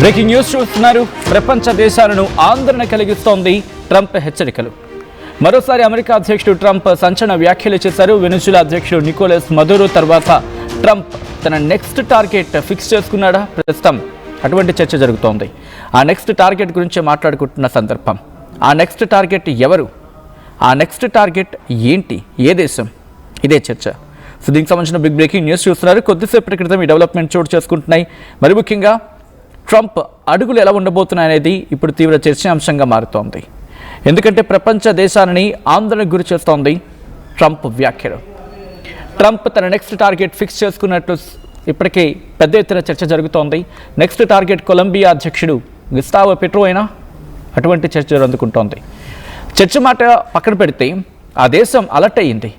Breaking news చూస్తున్నారు. ప్రపంచ దేశాలను ఆందోళన కలిగిస్తోంది ట్రంప్ హెచ్చరికలు. మరోసారి అమెరికా అధ్యక్షుడు ట్రంప్ సంచలన వ్యాఖ్యలు చేశారు. వెనిజులా అధ్యక్షుడు నికోలస్ మదురో తర్వాత ట్రంప్ తన నెక్స్ట్ టార్గెట్ ఫిక్స్ చేసుకున్నాడా? ప్రస్తుతం అటువంటి చర్చ జరుగుతోంది. ఆ నెక్స్ట్ టార్గెట్ గురించి మాట్లాడుకుంటున్న సందర్భం. ఆ నెక్స్ట్ టార్గెట్ ఎవరు? ఆ నెక్స్ట్ టార్గెట్ ఏంటి? ఏ దేశం? ఇదే చర్చ. సో దీనికి సంబంధించిన బిగ్ బ్రేకింగ్ న్యూస్ చూస్తున్నారు. కొద్దిసేపటి క్రితం ఈ డెవలప్మెంట్ చోటు చేసుకుంటున్నాయి. మరి ముఖ్యంగా ట్రంప్ అడుగులు ఎలా ఉండబోతున్నాయి అనేది ఇప్పుడు తీవ్ర చర్చాంశంగా మారుతోంది. ఎందుకంటే ప్రపంచ దేశాలని ఆందోళనకు గురి చేస్తోంది ట్రంప్ వ్యాఖ్యలు. ట్రంప్ తన నెక్స్ట్ టార్గెట్ ఫిక్స్ చేసుకున్నట్లు ఇప్పటికే పెద్ద ఎత్తున చర్చ జరుగుతోంది. నెక్స్ట్ టార్గెట్ కొలంబియా అధ్యక్షుడు గుస్తావో పెట్రో అయినా అటువంటి చర్చ అందుకుంటోంది. చర్చ మాట పక్కన పెడితే ఆ దేశం అలర్ట్ అయ్యింది.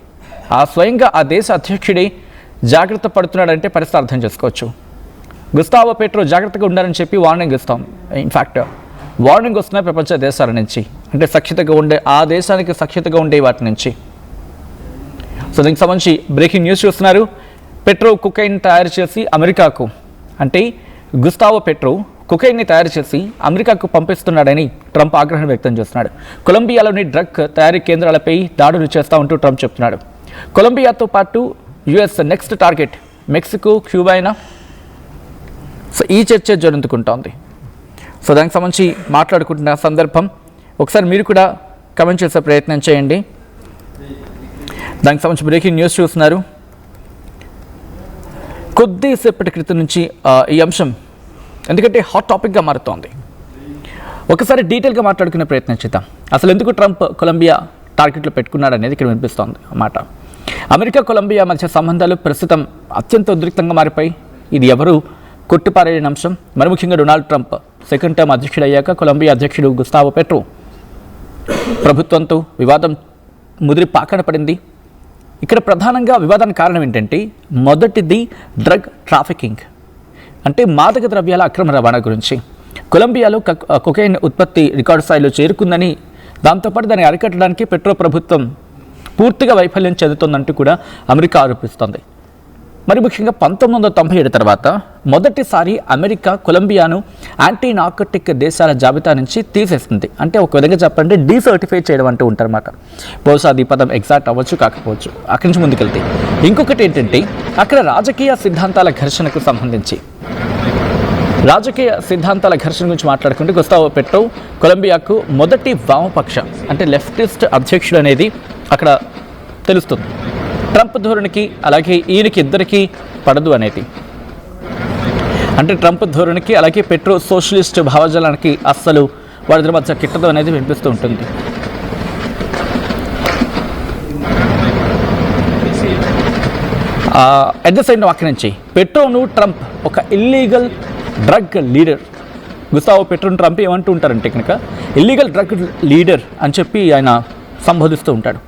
స్వయంగా ఆ దేశ అధ్యక్షుడే జాగ్రత్త పడుతున్నాడంటే పరిస్థితి అర్థం చేసుకోవచ్చు. గుస్తావో పెట్రో జాగ్రత్తగా ఉండాలని చెప్పి వార్నింగ్ ఇస్తాం. ఇన్ఫ్యాక్ట్ వార్నింగ్ వస్తున్నాయి ప్రపంచ దేశాల నుంచి, అంటే సఖ్యతగా ఉండే ఆ దేశానికి సఖ్యతగా ఉండే వాటి నుంచి. సో దీనికి సంబంధించి బ్రేకింగ్ న్యూస్ చూస్తున్నారు. పెట్రో కుకైన్ తయారు చేసి అమెరికాకు, అంటే గుస్తావో పెట్రో కుకైన్ని తయారు చేసి అమెరికాకు పంపిస్తున్నాడని ట్రంప్ ఆగ్రహం వ్యక్తం చేస్తున్నాడు. కొలంబియాలోని డ్రగ్ తయారీ కేంద్రాలపై దాడులు చేస్తూ ఉంటూ ట్రంప్ చెప్తున్నాడు. కొలంబియాతో పాటు US next target Mexico, Cuba అయినా. సో ఈ చర్చ జరుగుతుంటోంది. సో దానికి సంబంధించి మాట్లాడుకుంటున్న సందర్భం ఒకసారి మీరు కూడా కమెంట్ చేసే ప్రయత్నం చేయండి. దానికి సంబంధించి బ్రేకింగ్ న్యూస్ చూస్తున్నారు. కొద్దిసేపటి క్రితం నుంచి ఈ అంశం ఎందుకంటే హాట్ టాపిక్గా మారుతోంది. ఒకసారి డీటెయిల్గా మాట్లాడుకునే ప్రయత్నం చేద్దాం. అసలు ఎందుకు ట్రంప్ కొలంబియా టార్గెట్లో పెట్టుకున్నాడు అనేది ఇక్కడ వినిపిస్తోంది అన్నమాట. అమెరికా కొలంబియా మధ్య సంబంధాలు ప్రస్తుతం అత్యంత ఉద్రిక్తంగా మారిపోయి ఇది ఎవరు కొట్టిపారేయని అంశం. మరి ముఖ్యంగా డొనాల్డ్ ట్రంప్ సెకండ్ టర్మ్ అధ్యక్షుడు అయ్యాక కొలంబియా అధ్యక్షుడు గుస్తావో పెట్రో ప్రభుత్వంతో వివాదం ముదిరి పాకన పడింది. ఇక్కడ ప్రధానంగా వివాదానికి కారణం ఏంటంటే మొదటిది డ్రగ్ ట్రాఫికింగ్, అంటే మాదక ద్రవ్యాల అక్రమ రవాణా గురించి. కొలంబియాలో కొకైన్ ఉత్పత్తి రికార్డు స్థాయిలో చేరుకుందని, దాంతోపాటు దాన్ని అరికట్టడానికి పెట్రో ప్రభుత్వం పూర్తిగా వైఫల్యం చెందుతుందంటూ కూడా అమెరికా ఆరోపిస్తోంది. మరి ముఖ్యంగా 1997 తర్వాత మొదటిసారి అమెరికా కొలంబియాను యాంటీ నార్కోటిక్ దేశాల జాబితా నుంచి తీసేస్తుంది. అంటే ఒక విధంగా చెప్పండి డీసర్టిఫై చేయడం అంటూ ఉంటారన్నమాట. బహుశా అది పదం ఎగ్జాక్ట్ అవ్వచ్చు, కాకపోవచ్చు. అక్కడి నుంచి ముందుకెళ్తే ఇంకొకటి ఏంటంటే అక్కడ రాజకీయ సిద్ధాంతాల ఘర్షణకు సంబంధించి గురించి మాట్లాడుకుంటే గుస్తావో పెట్రో కొలంబియాకు మొదటి వామపక్ష, అంటే లెఫ్టిస్ట్ అధ్యక్షుడు అనేది అక్కడ తెలుస్తుంది. ట్రంప్ ధోరణికి అలాగే ఈయనకి ఇద్దరికీ పడదు అనేది, అంటే ట్రంప్ ధోరణికి అలాగే పెట్రో సోషలిస్ట్ భావజాలానికి అస్సలు వాళ్ళిద్దరి మధ్య కిట్టదు అనేది వినిపిస్తూ ఉంటుంది. అట్ ద సేమ్ అక్కడి నుంచి పెట్రోను ట్రంప్ ఒక ఇల్లీగల్ డ్రగ్ లీడర్, గుస్తావో పెట్రోను ట్రంప్ ఏమంటూ ఉంటారంటే కనుక ఇల్లీగల్ డ్రగ్ లీడర్ అని చెప్పి ఆయన సంబోధిస్తూ ఉంటాడు.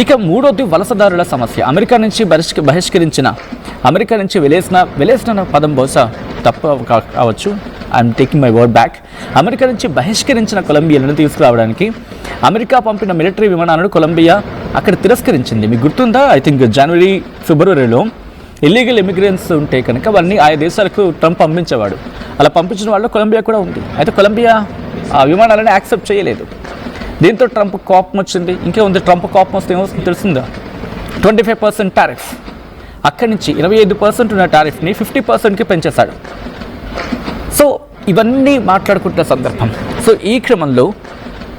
ఇక మూడోది వలసదారుల సమస్య. అమెరికా నుంచి వెలేసిన పదం బహుశా తప్ప కావచ్చు. I'm taking my word back. America నుంచి బహిష్కరించిన కొలంబియాలను తీసుకురావడానికి అమెరికా పంపిన మిలిటరీ విమానాలను కొలంబియా అక్కడ తిరస్కరించింది. మీకు గుర్తుందా? ఐ థింక్ జనవరి, ఫిబ్రవరిలో ఇల్లీగల్ ఇమిగ్రెంట్స్ ఉంటే కనుక వారిని ఆయా దేశాలకు ట్రంప్ పంపించేవాడు. అలా పంపించిన వాళ్ళు కొలంబియా కూడా ఉంది. అయితే కొలంబియా ఆ విమానాలను యాక్సెప్ట్ చేయలేదు. దీంతో ట్రంప్ కోపం వచ్చింది. ఇంకే ఉంది, ట్రంప్ కోపం వస్తే ఏమొస్తుంది తెలుస్తుందా? 25% టారిఫ్, అక్కడి నుంచి 25% ఉన్న టారిఫ్ని 50%కి పెంచేశాడు. సో ఇవన్నీ మాట్లాడుకుంటున్న సందర్భం. సో ఈ క్రమంలో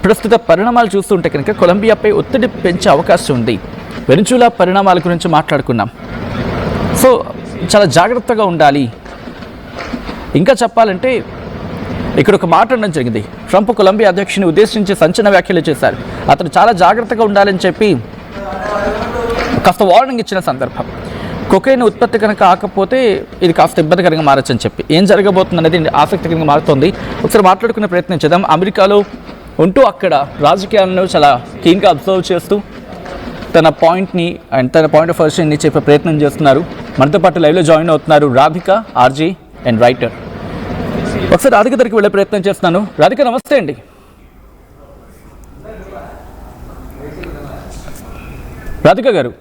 ప్రస్తుత పరిణామాలు చూస్తుంటే కనుక కొలంబియాపై ఒత్తిడి పెంచే అవకాశం ఉంది. వెనిజులా పరిణామాల గురించి మాట్లాడుకున్నాం. సో చాలా జాగ్రత్తగా ఉండాలి. ఇంకా చెప్పాలంటే ఇక్కడ ఒక మాట అనడం జరిగింది. ట్రంప్ కొలంబియా అధ్యక్షుని ఉద్దేశించి సంచలన వ్యాఖ్యలు చేశారు. అతను చాలా జాగ్రత్తగా ఉండాలని చెప్పి కాస్త వార్నింగ్ ఇచ్చిన సందర్భం. కొకైన్ ఉత్పత్తి కనుక ఆకపోతే ఇది కాస్త ఇబ్బందికరంగా మారచ్చని చెప్పి ఏం జరగబోతుంది అనేది ఆసక్తికరంగా మారుతోంది. ఒకసారి మాట్లాడుకునే ప్రయత్నం చేద్దాం. అమెరికాలో ఉంటూ అక్కడ రాజకీయాలను చాలా కీన్గా అబ్జర్వ్ చేస్తూ తన పాయింట్ ఆఫ్ వ్యూని చెప్పే ప్రయత్నం చేస్తున్నారు. మనతో పాటు లైవ్లో జాయిన్ అవుతున్నారు రాధిక, ఆర్జీ అండ్ రైటర్. ఒకసారి రాధిక దగ్గరికి వెళ్ళే ప్రయత్నం చేస్తున్నాను. రాధిక నమస్తే అండి. రాధిక గారు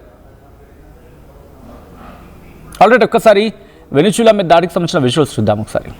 ఆల్రెడీ ఒక్కసారి వెనిజులా మీద దాడికి సంబంధించిన విజువల్స్ చూద్దాం ఒకసారి.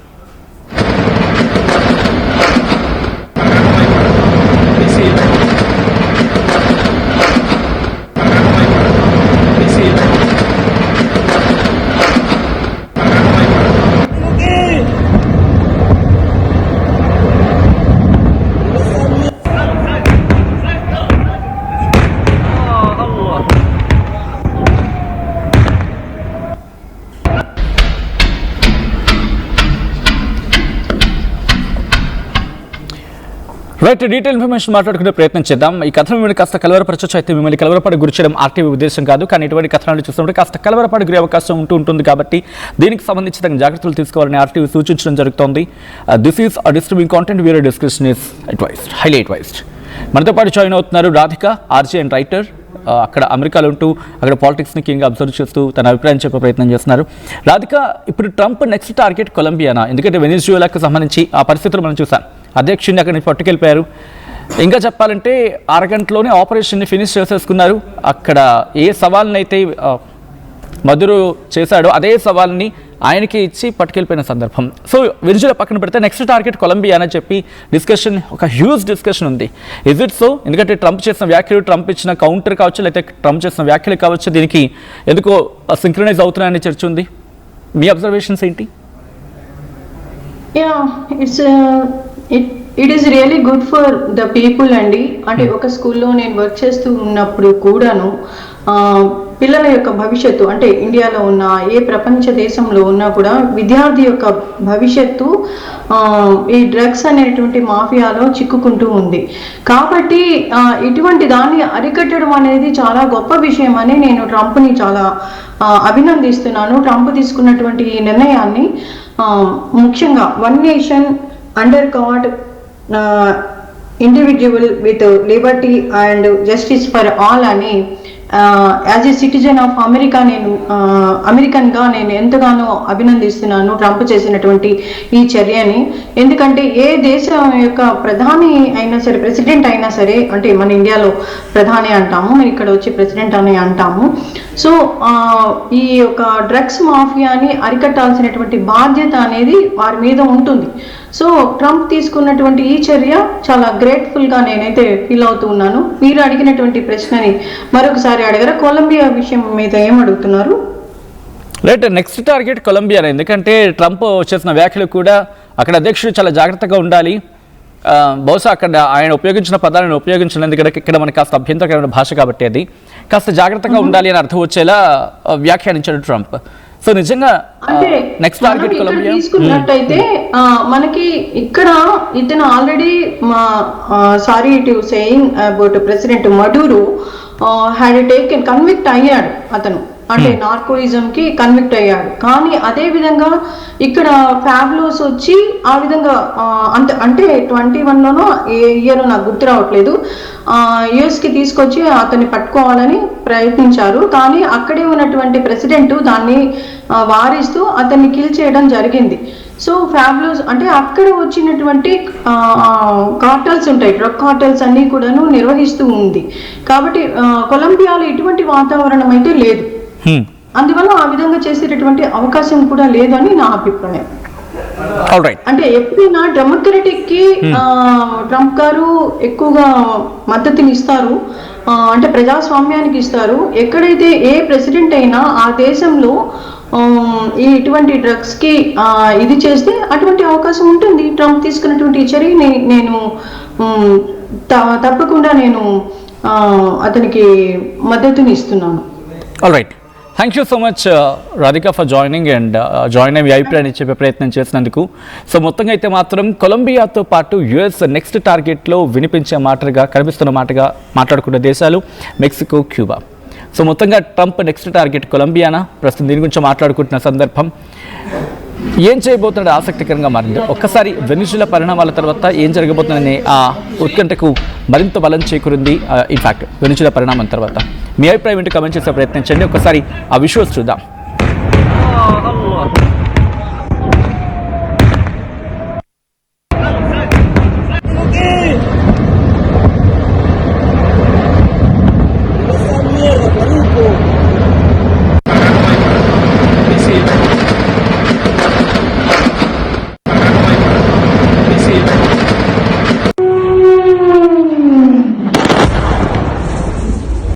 రైట్, డీటెయిల్ ఇన్ఫర్మేషన్ మాట్లాడుకునే ప్రయత్నం చేద్దాం. ఈ కథనం మిమ్మల్ని కాస్త కలవరపరచొచ్చు, అయితే మిమ్మల్ని కలవరపాటు గురి చేయడం ఆర్టీవీ ఉద్దేశం కాదు. కానీ ఇటువంటి కథనాలు చూస్తుంటే కాస్త కలవరపాటు గురి అవకాశం ఉంటుంది కాబట్టి దీనికి సంబంధించి తగిన జాగ్రత్తలు తీసుకోవాలని ఆర్టీవీ సూచించడం జరుగుతోంది. This is disturbing content, viewer discretion is advised, highly advised. మనతో పాటు జాయిన్ అవుతున్నారు రాధిక, ఆర్జే అండ్ రైటర్. అక్కడ అమెరికాలో ఉంటూ అక్కడ పాలిటిక్స్ని కింగ్ అబ్జర్వ్ చేస్తూ తన అభిప్రాయం చెప్పే ప్రయత్నం చేస్తున్నారు. రాధిక, ఇప్పుడు ట్రంప్ నెక్స్ట్ టార్గెట్ కొలంబియానా? ఎందుకంటే వెనిజువేలాకు సంబంధించి ఆ పరిస్థితులు మనం చూసాం. అధ్యక్షుడిని అక్కడి నుంచి పట్టుకెళ్ళిపోయారు. ఇంకా చెప్పాలంటే అరగంటలోనే ఆపరేషన్ని ఫినిష్ చేసేసుకున్నారు. అక్కడ ఏ సవాల్ని అయితే మధురు చేశాడో అదే సవాల్ని ఆయనకి ఇచ్చి పట్టుకెళ్ళిపోయిన సందర్భం. సో వెనిజువేలా పక్కన పెడితే నెక్స్ట్ టార్గెట్ కొలంబియా అని చెప్పి డిస్కషన్, ఒక హ్యూజ్ డిస్కషన్ ఉంది. Is it so? ఎందుకంటే ట్రంప్ చేసిన వ్యాఖ్యలు, ట్రంప్ ఇచ్చిన కౌంటర్ కావచ్చు, లేకపోతే ట్రంప్ చేసిన వ్యాఖ్యలు కావచ్చు, దీనికి ఎందుకో సింక్రనైజ్ అవుతున్నాయని చర్చ ఉంది. మీ అబ్జర్వేషన్స్ ఏంటి? It is really good for the people అండి. అంటే ఒక స్కూల్లో నేను వర్క్ చేస్తూ ఉన్నప్పుడు కూడాను పిల్లల యొక్క భవిష్యత్తు, అంటే ఇండియాలో ఉన్న ఏ ప్రపంచ దేశంలో ఉన్నా కూడా విద్యార్థి యొక్క భవిష్యత్తు ఈ డ్రగ్స్ అనేటువంటి మాఫియాలో చిక్కుకుంటూ ఉంది. కాబట్టి ఇటువంటి దాన్ని అరికట్టడం అనేది చాలా గొప్ప విషయం అని నేను ట్రంప్ని చాలా అభినందిస్తున్నాను. ట్రంప్ తీసుకున్నటువంటి ఈ నిర్ణయాన్ని, ముఖ్యంగా one nation under God, individual with liberty and justice for all అని as a citizen of America అమెరికన్గా నేను ఎంతగానో అభినందిస్తున్నాను ట్రంప్ చేసినటువంటి ఈ చర్యని. ఎందుకంటే ఏ దేశం యొక్క ప్రధాని అయినా సరే, ప్రెసిడెంట్ అయినా సరే, అంటే మన ఇండియాలో ప్రధాని అంటాము, ఇక్కడ వచ్చి ప్రెసిడెంట్ అని అంటాము. సో ఈ యొక్క డ్రగ్స్ మాఫియాని అరికట్టాల్సినటువంటి బాధ్యత అనేది వారి మీద ఉంటుంది. సో ట్రంప్ తీసుకున్నటువంటి ఈ చర్య చాలా గ్రేట్ఫుల్గా నేనైతే ఫీల్ అవుతూ ఉన్నాను. మీరు అడిగినటువంటి ప్రశ్నని మరొకసారి అడగరా? కొలంబియా విషయం మీద ఏం అడుగుతున్నారు? Right, next target Colombia. ఎందుకంటే ట్రంప్ చేసిన వ్యాఖ్యలు కూడా అక్కడ అధ్యక్షుడు చాలా జాగ్రత్తగా ఉండాలి. బహుశా అక్కడ ఆయన ఉపయోగించిన పదాలను ఉపయోగించిన, ఎందుకంటే ఇక్కడ మనకి కాస్త అభ్యంతరకరమైన భాష కాబట్టి అది కాస్త జాగ్రత్తగా ఉండాలి అని అర్థం వచ్చేలా వ్యాఖ్యానించాడు ట్రంప్. సో నిజంగా నెక్స్ట్ టార్గెట్ కొలంబియా తీసుకున్నట్టయితే మనకి ఇక్కడ ఇతను already sorry to saying about president Maduro had taken convict అయ్యాడు అతను, అంటే నార్కోయిజం కి కన్విక్ట్ అయ్యాడు. కానీ అదే విధంగా ఇక్కడ ఫ్యాబ్లోస్ వచ్చి ఆ విధంగా అంటే 21లోనో ఏ ఇయర్ నాకు గుర్తు రావట్లేదు, యుఎస్కి తీసుకొచ్చి అతన్ని పట్టుకోవాలని ప్రయత్నించారు. కానీ అక్కడే ఉన్నటువంటి ప్రెసిడెంట్ దాన్ని వారిస్తూ అతన్ని కిల్ చేయడం జరిగింది. సో ఫ్యాబ్లోస్ అంటే అక్కడ వచ్చినటువంటి కార్టల్స్ ఉంటాయి, డ్రగ్ కార్టల్స్ అన్ని కూడాను నిర్వహిస్తూ ఉంది. కాబట్టి కొలంబియాలో ఇటువంటి వాతావరణం అయితే లేదు, అందువల్ల ఆ విధంగా చేసేటటువంటి అవకాశం కూడా లేదని నా అభిప్రాయం. అంటే ఎప్పుడైనా డెమోక్రటిక్ కి ట్రంప్ గారు ఎక్కువగా మద్దతుని ఇస్తారు, అంటే ప్రజాస్వామ్యానికి ఇస్తారు. ఎక్కడైతే ఏ ప్రెసిడెంట్ అయినా ఆ దేశంలో ఇటువంటి డ్రగ్స్ కి ఇది చేస్తే అటువంటి అవకాశం ఉంటుంది. ట్రంప్ తీసుకున్నటువంటి చర్యని నేను తప్పకుండా నేను అతనికి మద్దతుని ఇస్తున్నాను. Alright, thank you so much Radhika for joining and join అయ్యి అభిప్రాయాన్ని చెప్పే ప్రయత్నం చేసినందుకు. సో మొత్తంగా అయితే మాత్రం కొలంబియాతో పాటు యుఎస్ నెక్స్ట్ టార్గెట్లో వినిపించే మాటగా, కనిపిస్తున్న మాటగా మాట్లాడుకున్న దేశాలు మెక్సికో, క్యూబా. సో మొత్తంగా ట్రంప్ నెక్స్ట్ టార్గెట్ కొలంబియానా? ప్రస్తుతం దీని గురించి మాట్లాడుకుంటున్న సందర్భం. ఏం చేయబోతున్నాడు ఆసక్తికరంగా మారింది. ఒక్కసారి వెనిజువేలా పరిణామాల తర్వాత ఏం జరగబోతుందనే ఆ ఉత్కంఠకు మరింత బలం చేకూరింది. ఇన్ఫాక్ట్ వెనిజువేలా పరిణామం తర్వాత మీ అభిప్రాయం ఏంటి? కమెంట్ చేసే ప్రయత్నించండి. ఒక్కసారి ఆ విజువల్స్ చూద్దాం.